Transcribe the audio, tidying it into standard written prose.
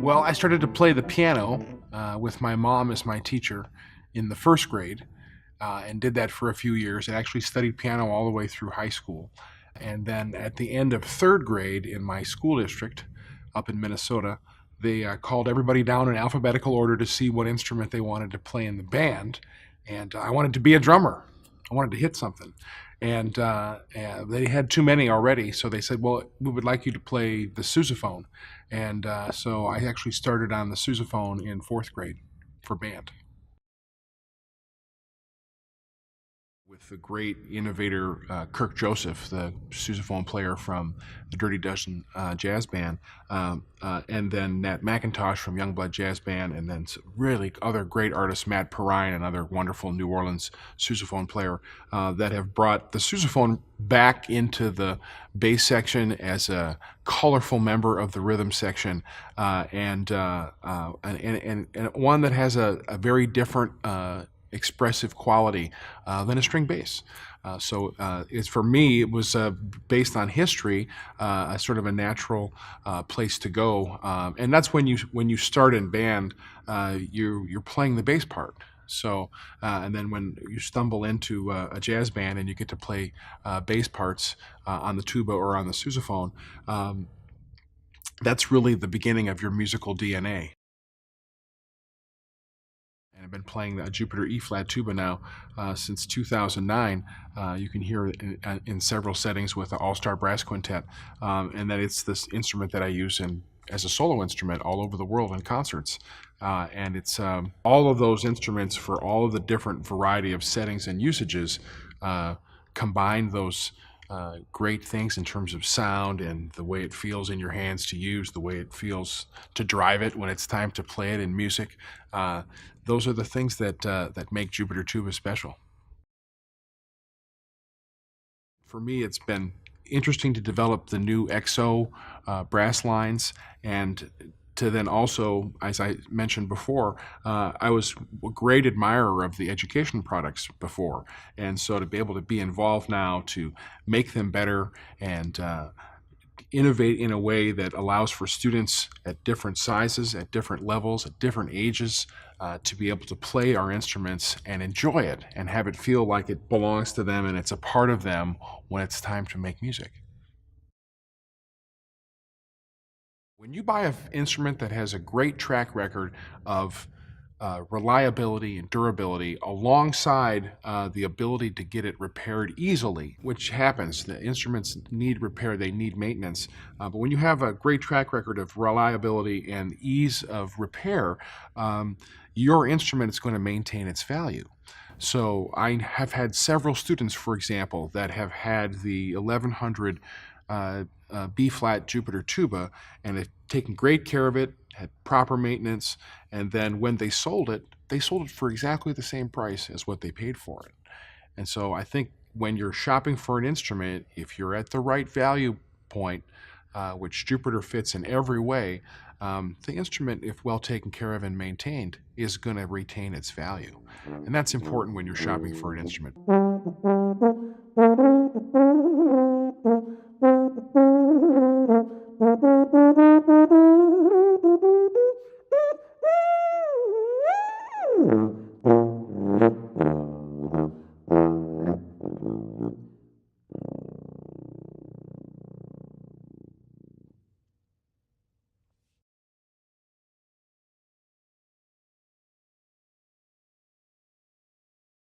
Well, I started to play the piano with my mom as my teacher in the first grade, and did that for a few years, and actually studied piano all the way through high school. And then at the end of third grade in my school district up in Minnesota, they called everybody down in alphabetical order to see what instrument they wanted to play in the band. And I wanted to be a drummer. I wanted to hit something. And they had too many already, so they said, well, we would like you to play the sousaphone. And so I actually started on the sousaphone in fourth grade for band. With the great innovator Kirk Joseph, the sousaphone player from the Dirty Dozen jazz band, and then Nat McIntosh from Youngblood Jazz Band, and then really other great artists, Matt Perrine, another wonderful New Orleans sousaphone player, that have brought the sousaphone back into the bass section as a colorful member of the rhythm section, and one that has a very different expressive quality than a string bass. It's, for me, it was based on history, a sort of a natural place to go, and that's when you start in band, you're playing the bass part. So, and then when you stumble into a jazz band and you get to play bass parts on the tuba or on the sousaphone, that's really the beginning of your musical DNA. And I've been playing a Jupiter E-flat tuba now since 2009. You can hear it in several settings with the All-Star Brass Quintet, and that it's this instrument that I use as a solo instrument all over the world in concerts. And it's all of those instruments for all of the different variety of settings and usages combine those great things in terms of sound and the way it feels in your hands to use, the way it feels to drive it when it's time to play it in music. Those are the things that make Jupiter Tuba special. For me, it's been interesting to develop the new XO brass lines, and to then also, as I mentioned before, I was a great admirer of the education products before. And so to be able to be involved now to make them better and innovate in a way that allows for students at different sizes, at different levels, at different ages, to be able to play our instruments and enjoy it and have it feel like it belongs to them and it's a part of them when it's time to make music. When you buy an instrument that has a great track record of reliability and durability alongside the ability to get it repaired easily, which happens, the instruments need repair, they need maintenance, but when you have a great track record of reliability and ease of repair, your instrument is going to maintain its value. So I have had several students, for example, that have had the 1100 B-flat Jupiter tuba and have taken great care of it, had proper maintenance, and then when they sold it for exactly the same price as what they paid for it. And so I think when you're shopping for an instrument, if you're at the right value point, which Jupiter fits in every way, the instrument, if well taken care of and maintained, is going to retain its value. And that's important when you're shopping for an instrument.